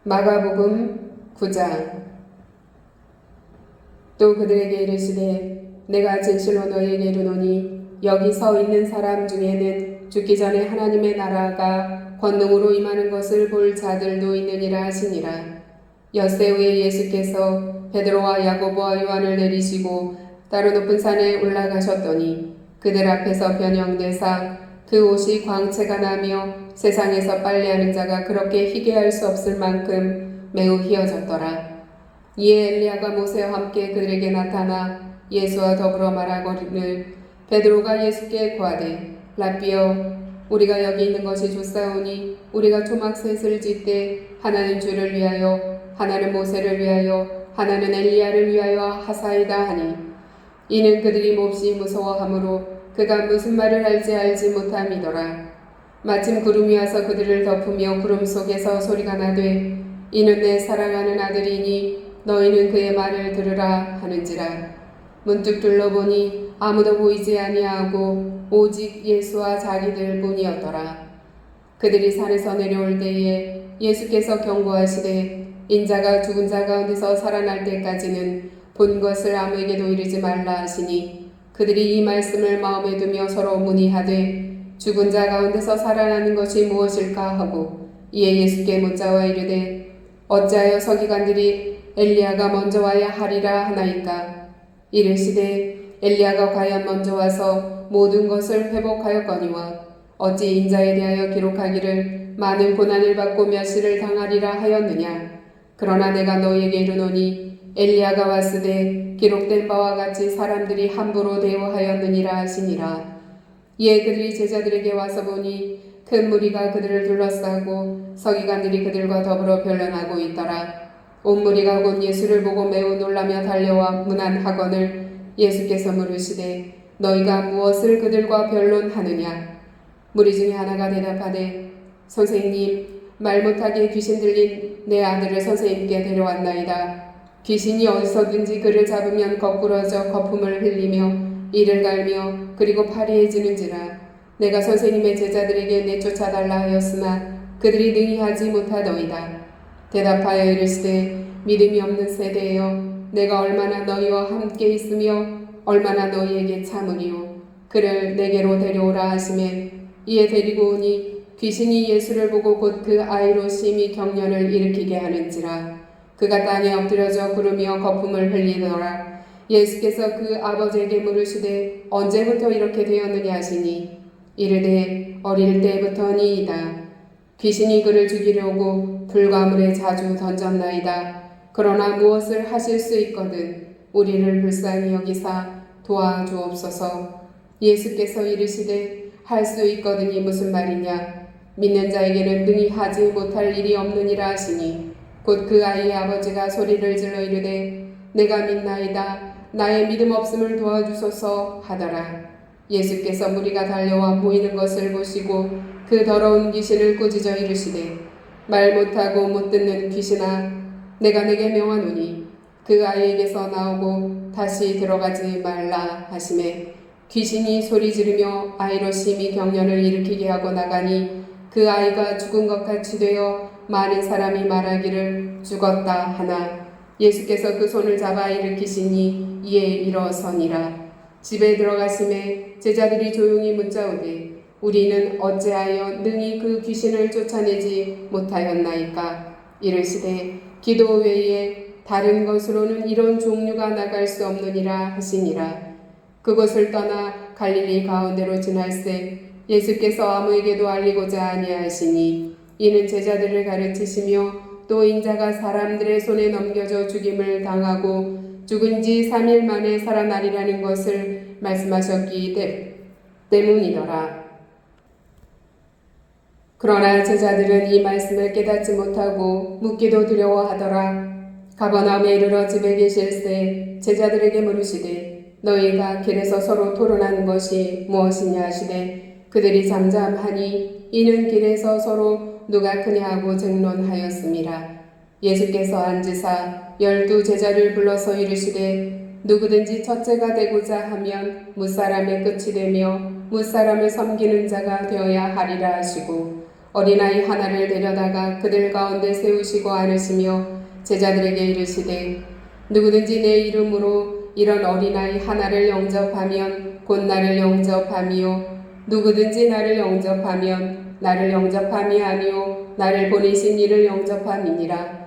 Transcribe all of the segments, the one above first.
마가복음 9장. 또 그들에게 이르시되 내가 진실로 너희에게 이르노니 여기 서 있는 사람 중에는 죽기 전에 하나님의 나라가 권능으로 임하는 것을 볼 자들도 있느니라 하시니라. 엿새 후에 예수께서 베드로와 야고보와 요한을 내리시고 따로 높은 산에 올라가셨더니 그들 앞에서 변형되사 그 옷이 광채가 나며 세상에서 빨래하는 자가 그렇게 희게 할 수 없을 만큼 매우 희어졌더라. 이에 엘리야가 모세와 함께 그들에게 나타나 예수와 더불어 말하거늘 베드로가 예수께 고하되 라삐여 우리가 여기 있는 것이 좋사오니 우리가 초막셋을 짓되 하나는 주를 위하여 하나는 모세를 위하여 하나는 엘리야를 위하여 하사이다 하니 이는 그들이 몹시 무서워하므로 그가 무슨 말을 할지 알지 못함이더라. 마침 구름이 와서 그들을 덮으며 구름 속에서 소리가 나되 이는 내 사랑하는 아들이니 너희는 그의 말을 들으라 하는지라. 문득 둘러보니 아무도 보이지 아니하고 오직 예수와 자기들 뿐이었더라. 그들이 산에서 내려올 때에 예수께서 경고하시되 인자가 죽은 자 가운데서 살아날 때까지는 본 것을 아무에게도 이르지 말라 하시니 그들이 이 말씀을 마음에 두며 서로 문의하되 죽은 자 가운데서 살아나는 것이 무엇일까 하고 이에 예수께 묻자와 이르되 어찌하여 서기관들이 엘리야가 먼저 와야 하리라 하나이까. 이르시되 엘리야가 과연 먼저 와서 모든 것을 회복하였거니와 어찌 인자에 대하여 기록하기를 많은 고난을 받고 멸시를 당하리라 하였느냐. 그러나 내가 너희에게 이르노니 엘리야가 왔으되 기록된 바와 같이 사람들이 함부로 대우하였느니라 하시니라. 이에 그들이 제자들에게 와서 보니 큰 무리가 그들을 둘러싸고 서기관들이 그들과 더불어 변론하고 있더라. 온 무리가 곧 예수를 보고 매우 놀라며 달려와 문안하거늘 예수께서 물으시되 너희가 무엇을 그들과 변론하느냐. 무리 중에 하나가 대답하되 선생님 말 못하게 귀신 들린 내 아들을 선생님께 데려왔나이다. 귀신이 어디서든지 그를 잡으면 거꾸러져 거품을 흘리며 이를 갈며 그리고 파리해지는지라. 내가 선생님의 제자들에게 내쫓아달라 하였으나 그들이 능히 하지 못하더이다. 대답하여 이르시되 믿음이 없는 세대여 내가 얼마나 너희와 함께 있으며 얼마나 너희에게 참으리요. 그를 내게로 데려오라 하시매 이에 데리고 오니 귀신이 예수를 보고 곧 그 아이로 심히 경련을 일으키게 하는지라. 그가 땅에 엎드려져 구르며 거품을 흘리더라. 예수께서 그 아버지에게 물으시되 언제부터 이렇게 되었느냐 하시니 이르되 어릴 때부터니이다. 귀신이 그를 죽이려고 불가물에 자주 던졌나이다. 그러나 무엇을 하실 수 있거든 우리를 불쌍히 여기사 도와주옵소서. 예수께서 이르시되 할 수 있거든이 무슨 말이냐. 믿는 자에게는 능히 하지 못할 일이 없느니라 하시니 곧 그 아이의 아버지가 소리를 질러 이르되 내가 믿나이다. 나의 믿음 없음을 도와주소서 하더라. 예수께서 무리가 달려와 모이는 것을 보시고 그 더러운 귀신을 꾸짖어 이르시되 말 못하고 못 듣는 귀신아 내가 내게 명하노니 그 아이에게서 나오고 다시 들어가지 말라 하시매 귀신이 소리 지르며 아이로 심히 경련을 일으키게 하고 나가니 그 아이가 죽은 것 같이 되어 많은 사람이 말하기를 죽었다 하나 예수께서 그 손을 잡아 일으키시니 이에 일어서니라. 집에 들어가심에 제자들이 조용히 묻자오되 우리는 어찌하여 능히 그 귀신을 쫓아내지 못하였나이까. 이르시되 기도 외에 다른 것으로는 이런 종류가 나갈 수 없느니라 하시니라. 그곳을 떠나 갈릴리 가운데로 지날새 예수께서 아무에게도 알리고자 아니하시니 이는 제자들을 가르치시며 또 인자가 사람들의 손에 넘겨져 죽임을 당하고 죽은 지 3일 만에 살아나리라는 것을 말씀하셨기 때문이더라. 그러나 제자들은 이 말씀을 깨닫지 못하고 묻기도 두려워하더라. 가버나움에 이르러 집에 계실새 제자들에게 물으시되 너희가 길에서 서로 토론하는 것이 무엇이냐 하시되 그들이 잠잠하니 이는 길에서 서로 누가 크냐 하고 쟁론하였습니다. 예수께서 앉으사 12 제자를 불러서 이르시되 누구든지 첫째가 되고자 하면 무사람의 끝이 되며 무사람을 섬기는 자가 되어야 하리라 하시고 어린아이 하나를 데려다가 그들 가운데 세우시고 안으시며 제자들에게 이르시되 누구든지 내 이름으로 이런 어린아이 하나를 영접하면 곧 나를 영접함이요 누구든지 나를 영접하면 나를 영접함이 아니요 나를 보내신 이를 영접함이니라.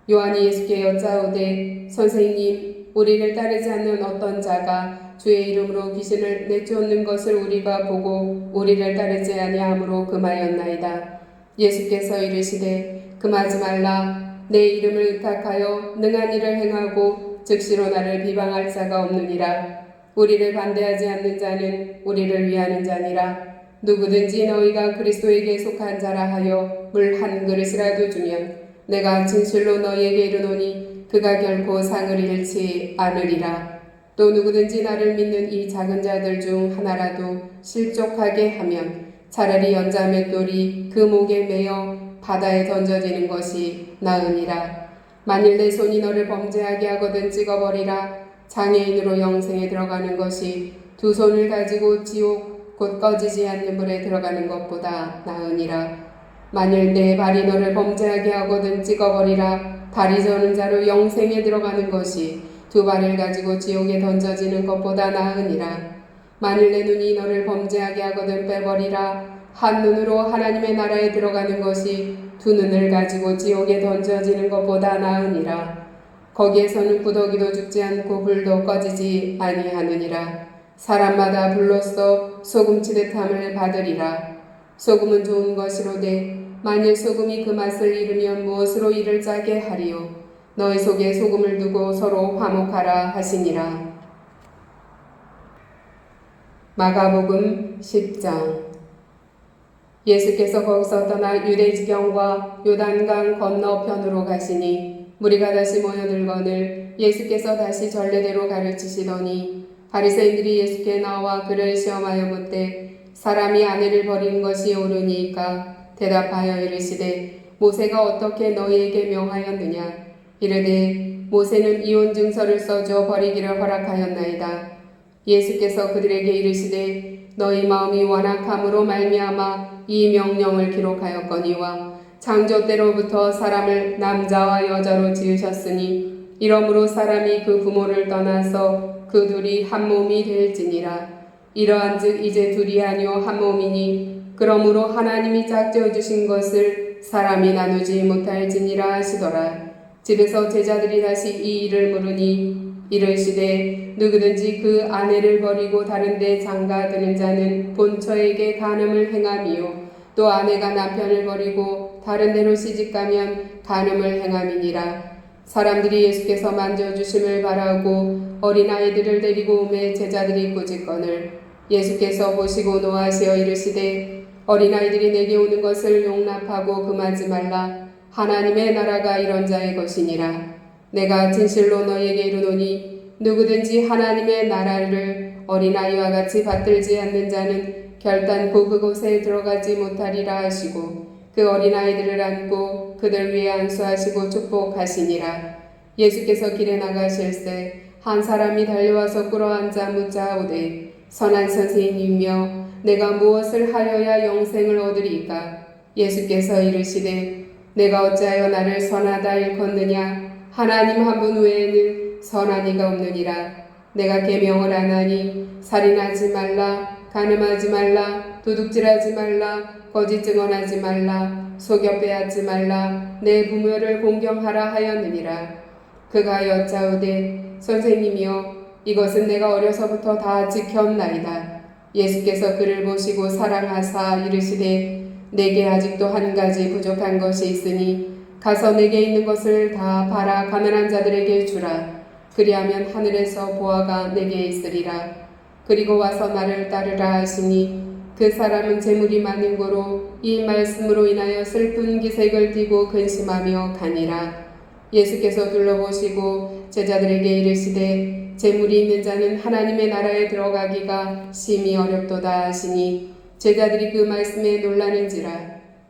요한이 예수께 여짜오되 선생님 우리를 따르지 않는 어떤 자가 주의 이름으로 귀신을 내쫓는 것을 우리가 보고 우리를 따르지 아니하므로 금하였나이다. 예수께서 이르시되 금하지 말라. 내 이름을 의탁하여 능한 일을 행하고 즉시로 나를 비방할 자가 없느니라. 우리를 반대하지 않는 자는 우리를 위하는 자니라. 누구든지 너희가 그리스도에게 속한 자라 하여 물 한 그릇이라도 주면 내가 진실로 너희에게 이르노니 그가 결코 상을 잃지 않으리라. 또 누구든지 나를 믿는 이 작은 자들 중 하나라도 실족하게 하면 차라리 연자 맷돌이 그 목에 매어 바다에 던져지는 것이 나으니라. 만일 내 손이 너를 범죄하게 하거든 찍어버리라. 장애인으로 영생에 들어가는 것이 두 손을 가지고 지옥 곧 꺼지지 않는 불에 들어가는 것보다 나으니라. 만일 내 발이 너를 범죄하게 하거든 찍어버리라. 발이 저는 자로 영생에 들어가는 것이 두 발을 가지고 지옥에 던져지는 것보다 나으니라. 만일 내 눈이 너를 범죄하게 하거든 빼버리라. 한 눈으로 하나님의 나라에 들어가는 것이 두 눈을 가지고 지옥에 던져지는 것보다 나으니라. 거기에서는 구더기도 죽지 않고 불도 꺼지지 아니하느니라. 사람마다 불로써 소금치듯함을 받으리라. 소금은 좋은 것이로되 만일 소금이 그 맛을 잃으면 무엇으로 이를 짜게 하리요. 너희 속에 소금을 두고 서로 화목하라 하시니라. 마가복음 10장. 예수께서 거기서 떠나 유대지경과 요단강 건너편으로 가시니 무리가 다시 모여들거늘 예수께서 다시 전례대로 가르치시더니 바리새인들이 예수께 나와 그를 시험하여 묻되 사람이 아내를 버리는 것이 옳으니까 대답하여 이르시되 모세가 어떻게 너희에게 명하였느냐. 이르되 모세는 이혼 증서를 써줘 버리기를 허락하였나이다. 예수께서 그들에게 이르시되 너희 마음이 완악함으로 말미암아 이 명령을 기록하였거니와 창조 때로부터 사람을 남자와 여자로 지으셨으니 이러므로 사람이 그 부모를 떠나서 그 둘이 한 몸이 될지니라. 이러한즉 이제 둘이 아니요 한 몸이니 그러므로 하나님이 짝지어 주신 것을 사람이 나누지 못할지니라 하시더라. 집에서 제자들이 다시 이 일을 물으니 이르시되 누구든지 그 아내를 버리고 다른 데 장가드는 자는 본처에게 간음을 행함이요 또 아내가 남편을 버리고 다른 데로 시집가면 간음을 행함이니라. 사람들이 예수께서 만져주심을 바라고 어린아이들을 데리고 오매 제자들이 꾸짖거늘 예수께서 보시고 노하시어 이르시되 어린아이들이 내게 오는 것을 용납하고 금하지 말라. 하나님의 나라가 이런 자의 것이니라. 내가 진실로 너희에게 이르노니 누구든지 하나님의 나라를 어린아이와 같이 받들지 않는 자는 결단코 그곳에 들어가지 못하리라 하시고 그 어린아이들을 안고 그들 위에 안수하시고 축복하시니라. 예수께서 길에 나가실새 한 사람이 달려와서 꿇어앉아 묻자오되 선한 선생님이며 내가 무엇을 하여야 영생을 얻으리까. 예수께서 이르시되 내가 어찌하여 나를 선하다 일컫느냐. 하나님 한 분 외에는 선한 이가 없느니라. 내가 계명을 안 하니 살인하지 말라, 간음하지 말라, 도둑질하지 말라, 거짓 증언하지 말라, 속여 빼앗지 말라, 내 부모를 공경하라 하였느니라. 그가 여짜오되 선생님이여 이것은 내가 어려서부터 다 지켰나이다. 예수께서 그를 보시고 사랑하사 이르시되 내게 아직도 한 가지 부족한 것이 있으니 가서 내게 있는 것을 다 팔아 가난한 자들에게 주라. 그리하면 하늘에서 보화가 내게 있으리라. 그리고 와서 나를 따르라 하시니 그 사람은 재물이 많은 고로 이 말씀으로 인하여 슬픈 기색을 띠고 근심하며 가니라. 예수께서 둘러보시고 제자들에게 이르시되 재물이 있는 자는 하나님의 나라에 들어가기가 심히 어렵도다 하시니 제자들이 그 말씀에 놀라는지라.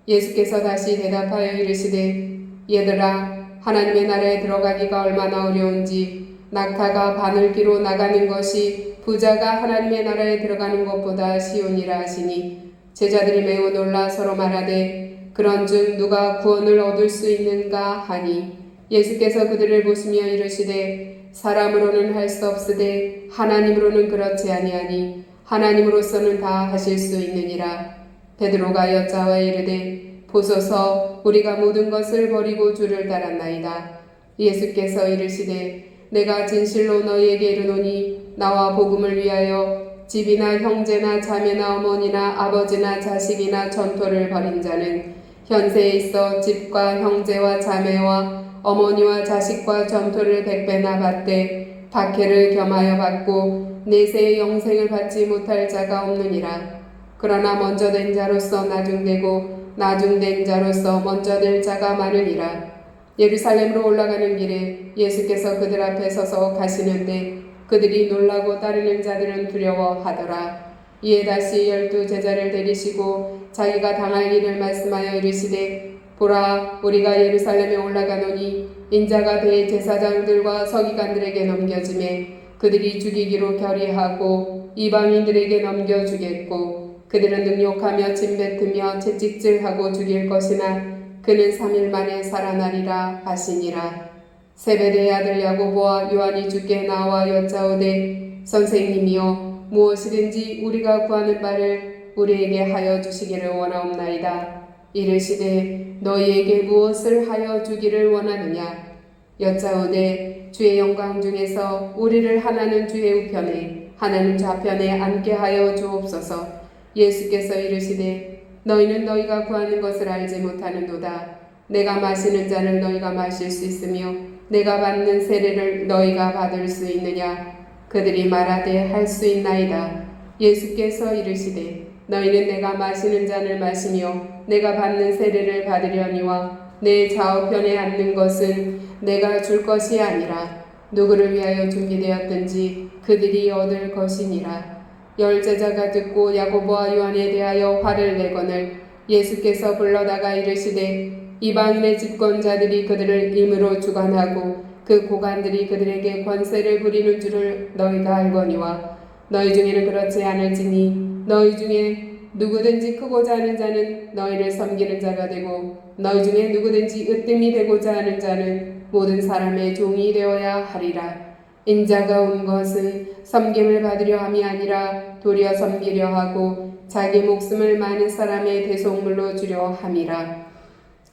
예수께서 다시 대답하여 이르시되 얘들아 하나님의 나라에 들어가기가 얼마나 어려운지 낙타가 바늘기로 나가는 것이 부자가 하나님의 나라에 들어가는 것보다 쉬우니라 하시니 제자들이 매우 놀라 서로 말하되 그런즉 누가 구원을 얻을 수 있는가 하니 예수께서 그들을 보시며 이르시되 사람으로는 할 수 없으되 하나님으로는 그렇지 아니하니 하나님으로서는 다 하실 수 있느니라. 베드로가 여짜와 이르되 보소서 우리가 모든 것을 버리고 주를 따랐나이다. 예수께서 이르시되 내가 진실로 너희에게 이르노니 나와 복음을 위하여 집이나 형제나 자매나 어머니나 아버지나 자식이나 전토를 벌인 자는 현세에 있어 집과 형제와 자매와 어머니와 자식과 전토를 100배나 받되 박해를 겸하여 받고 내세의 영생을 받지 못할 자가 없느니라. 그러나 먼저 된 자로서 나중되고 나중된 자로서 먼저 될 자가 많으니라. 예루살렘으로 올라가는 길에 예수께서 그들 앞에 서서 가시는데 그들이 놀라고 따르는 자들은 두려워하더라. 이에 다시 12 제자를 데리시고 자기가 당할 일을 말씀하여 이르시되 보라 우리가 예루살렘에 올라가노니 인자가 대제사장들과 서기관들에게 넘겨지매 그들이 죽이기로 결의하고 이방인들에게 넘겨주겠고 그들은 능욕하며 침뱉으며 채찍질하고 죽일 것이나 그는 3일 만에 살아나리라 하시니라. 세베대의 아들 야고보와 요한이 주께 나와 여짜오되 선생님이여 무엇이든지 우리가 구하는 바를 우리에게 하여 주시기를 원하옵나이다. 이르시되 너희에게 무엇을 하여 주기를 원하느냐. 여짜오되 주의 영광 중에서 우리를 하나는 주의 우편에 하나는 좌편에 앉게 하여 주옵소서. 예수께서 이르시되 너희는 너희가 구하는 것을 알지 못하는도다. 내가 마시는 잔을 너희가 마실 수 있으며 내가 받는 세례를 너희가 받을 수 있느냐. 그들이 말하되 할 수 있나이다. 예수께서 이르시되 너희는 내가 마시는 잔을 마시며 내가 받는 세례를 받으려니와 내 좌우편에 앉는 것은 내가 줄 것이 아니라 누구를 위하여 준비되었든지 그들이 얻을 것이니라. 10 제자가 듣고 야고보와 요한에 대하여 화를 내거늘 예수께서 불러다가 이르시되 이방인의 집권자들이 그들을 임으로 주관하고 그 고관들이 그들에게 권세를 부리는 줄을 너희가 알거니와 너희 중에는 그렇지 않을지니 너희 중에 누구든지 크고자 하는 자는 너희를 섬기는 자가 되고 너희 중에 누구든지 으뜸이 되고자 하는 자는 모든 사람의 종이 되어야 하리라. 인자가 온 것은 섬김을 받으려 함이 아니라 도리어 섬기려 하고 자기 목숨을 많은 사람의 대속물로 주려 함이라.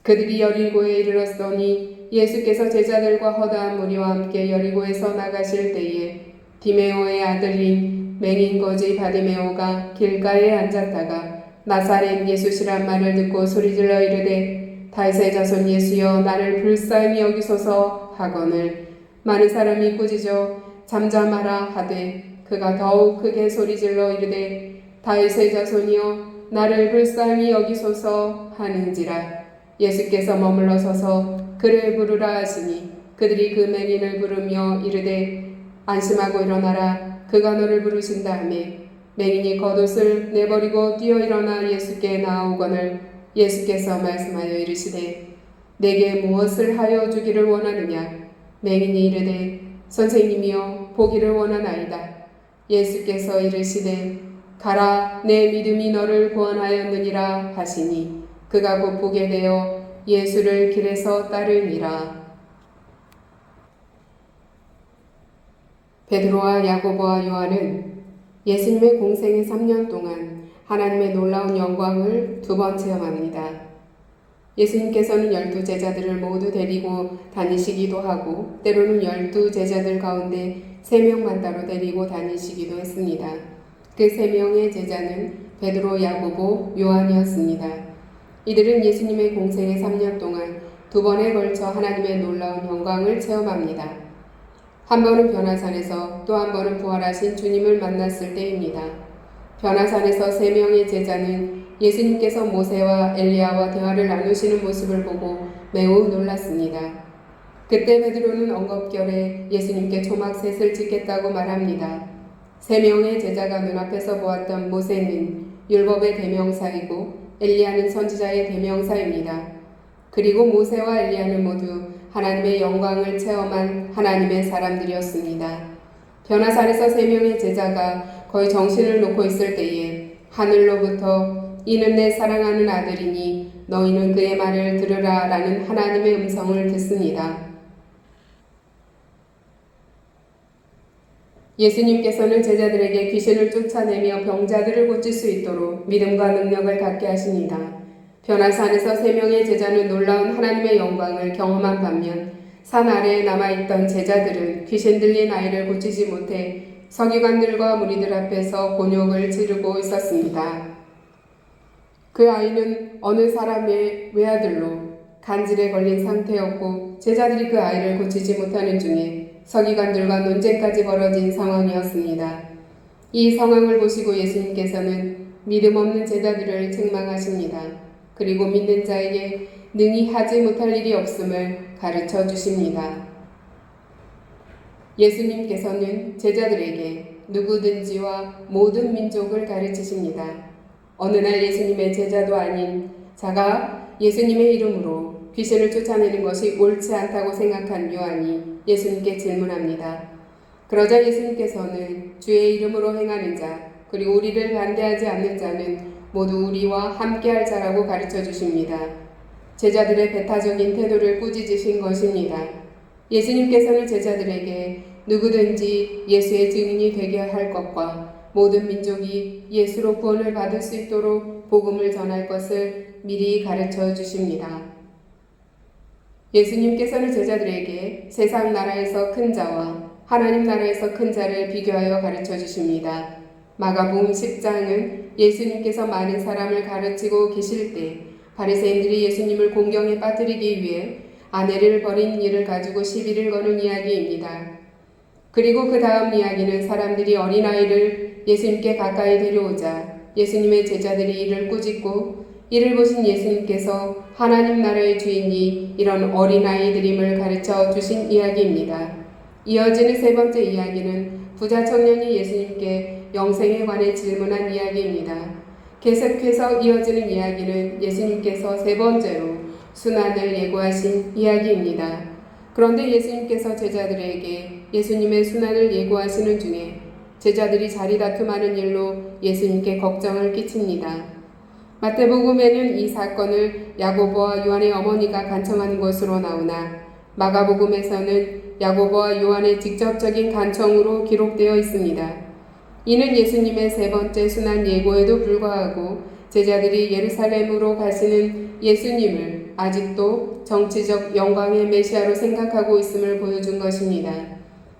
그들이 여리고에 이르렀더니 예수께서 제자들과 허다한 무리와 함께 여리고에서 나가실 때에 디메오의 아들인 맹인 거지 바디메오가 길가에 앉았다가 나사렛 예수시란 말을 듣고 소리질러 이르되 다윗의 자손 예수여 나를 불쌍히 여기소서 하거늘 많은 사람이 꾸짖어 잠잠하라 하되 그가 더욱 크게 소리질러 이르되 다윗의 자손이여 나를 불쌍히 여기소서 하는지라. 예수께서 머물러 서서 그를 부르라 하시니 그들이 그 맹인을 부르며 이르되 안심하고 일어나라 그가 너를 부르신다 하며 맹인이 겉옷을 내버리고 뛰어 일어나 예수께 나아오거늘 예수께서 말씀하여 이르시되 내게 무엇을 하여 주기를 원하느냐. 맹인이 이르되 선생님이여 보기를 원하나이다. 예수께서 이르시되 가라 내 믿음이 너를 구원하였느니라 하시니 그가 곧 보게 되어 예수를 길에서 따르니라. 베드로와 야고보와 요한은 예수님의 공생의 3년 동안 하나님의 놀라운 영광을 2번 체험합니다. 예수님께서는 12 제자들을 모두 데리고 다니시기도 하고 때로는 12 제자들 가운데 3명만 따로 데리고 다니시기도 했습니다. 그 3명의 제자는 베드로, 야고보, 요한이었습니다. 이들은 예수님의 공생의 3년 동안 2번에 걸쳐 하나님의 놀라운 영광을 체험합니다. 한 번은 변화산에서 또 한 번은 부활하신 주님을 만났을 때입니다. 변화산에서 3명의 제자는 예수님께서 모세와 엘리야와 대화를 나누시는 모습을 보고 매우 놀랐습니다. 그때 베드로는 엉겁결에 예수님께 초막셋을 짓겠다고 말합니다. 3명의 제자가 눈앞에서 보았던 모세는 율법의 대명사이고 엘리야는 선지자의 대명사입니다. 그리고 모세와 엘리야는 모두 하나님의 영광을 체험한 하나님의 사람들이었습니다. 변화산에서 3명의 제자가 거의 정신을 놓고 있을 때에 하늘로부터 이는 내 사랑하는 아들이니 너희는 그의 말을 들으라 라는 하나님의 음성을 듣습니다. 예수님께서는 제자들에게 귀신을 쫓아내며 병자들을 고칠 수 있도록 믿음과 능력을 갖게 하십니다. 변화산에서 3명의 제자는 놀라운 하나님의 영광을 경험한 반면 산 아래에 남아있던 제자들은 귀신 들린 아이를 고치지 못해 서기관들과 무리들 앞에서 곤욕을 치르고 있었습니다. 그 아이는 어느 사람의 외아들로 간질에 걸린 상태였고 제자들이 그 아이를 고치지 못하는 중에 서기관들과 논쟁까지 벌어진 상황이었습니다. 이 상황을 보시고 예수님께서는 믿음 없는 제자들을 책망하십니다. 그리고 믿는 자에게 능히 하지 못할 일이 없음을 가르쳐 주십니다. 예수님께서는 제자들에게 누구든지와 모든 민족을 가르치십니다. 어느 날 예수님의 제자도 아닌 자가 예수님의 이름으로 귀신을 쫓아내는 것이 옳지 않다고 생각한 요한이 예수님께 질문합니다. 그러자 예수님께서는 주의 이름으로 행하는 자 그리고 우리를 반대하지 않는 자는 모두 우리와 함께할 자라고 가르쳐 주십니다. 제자들의 배타적인 태도를 꾸짖으신 것입니다. 예수님께서는 제자들에게 누구든지 예수의 증인이 되게 할 것과 모든 민족이 예수로 구원을 받을 수 있도록 복음을 전할 것을 미리 가르쳐 주십니다. 예수님께서는 제자들에게 세상 나라에서 큰 자와 하나님 나라에서 큰 자를 비교하여 가르쳐 주십니다. 마가복음 10장은 예수님께서 많은 사람을 가르치고 계실 때 바리새인들이 예수님을 공경에 빠뜨리기 위해 아내를 버린 일을 가지고 시비를 거는 이야기입니다. 그리고 그 다음 이야기는 사람들이 어린아이를 예수님께 가까이 데려오자 예수님의 제자들이 이를 꾸짖고 이를 보신 예수님께서 하나님 나라의 주인이 이런 어린아이들임을 가르쳐 주신 이야기입니다. 이어지는 3번째 이야기는 부자 청년이 예수님께 영생에 관해 질문한 이야기입니다. 계속해서 이어지는 이야기는 예수님께서 3번째로 순환을 예고하신 이야기입니다. 그런데 예수님께서 제자들에게 예수님의 순환을 예고하시는 중에 제자들이 자리다툼하는 일로 예수님께 걱정을 끼칩니다. 마태복음에는 이 사건을 야고보와 요한의 어머니가 간청한 것으로 나오나 마가복음에서는 야고보와 요한의 직접적인 간청으로 기록되어 있습니다. 이는 예수님의 3번째 순환 예고에도 불구하고 제자들이 예루살렘으로 가시는 예수님을 아직도 정치적 영광의 메시아로 생각하고 있음을 보여준 것입니다.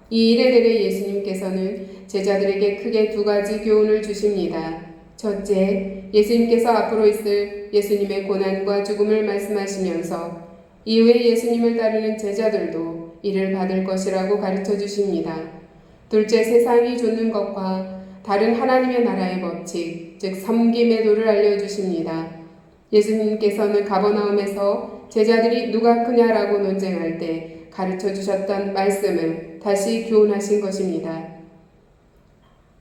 이 일에 대해 예수님께서는 제자들에게 크게 2가지 교훈을 주십니다. 첫째, 예수님께서 앞으로 있을 예수님의 고난과 죽음을 말씀하시면서 이후에 예수님을 따르는 제자들도 이를 받을 것이라고 가르쳐 주십니다. 둘째, 세상이 좇는 것과 다른 하나님의 나라의 법칙, 즉 섬김의 도를 알려주십니다. 예수님께서는 가버나움에서 제자들이 누가 크냐라고 논쟁할 때 가르쳐 주셨던 말씀을 다시 교훈하신 것입니다.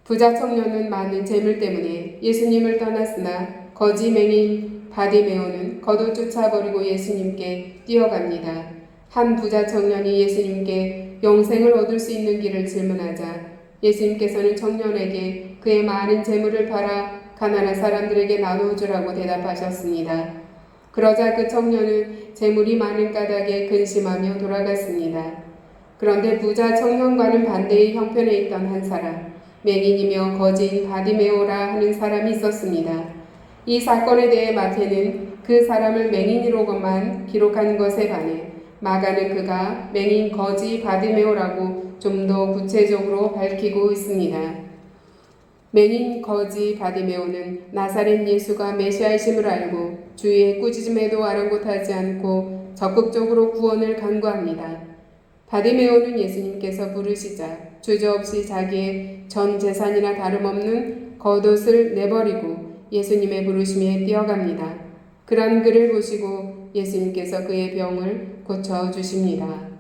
부자 청년은 많은 재물 때문에 예수님을 떠났으나 거지 맹인 바디메오는 거둬 쫓아버리고 예수님께 뛰어갑니다. 한 부자 청년이 예수님께 영생을 얻을 수 있는 길을 질문하자 예수님께서는 청년에게 그의 많은 재물을 팔아 가난한 사람들에게 나누어주라고 대답하셨습니다. 그러자 그 청년은 재물이 많은 까닭에 근심하며 돌아갔습니다. 그런데 부자 청년과는 반대의 형편에 있던 한 사람, 맹인이며 거지인 바디메오라 하는 사람이 있었습니다. 이 사건에 대해 마태는 그 사람을 맹인으로만 기록한 것에 반해 마가는 그가 맹인 거지 바디메오라고 좀 더 구체적으로 밝히고 있습니다. 맹인 거지 바디메오는 나사렛 예수가 메시아이심을 알고 주위의 꾸짖음에도 아랑곳하지 않고 적극적으로 구원을 간구합니다. 바디메오는 예수님께서 부르시자 주저없이 자기의 전 재산이나 다름없는 겉옷을 내버리고 예수님의 부르심에 뛰어갑니다. 그런 그를 보시고 예수님께서 그의 병을 고쳐주십니다.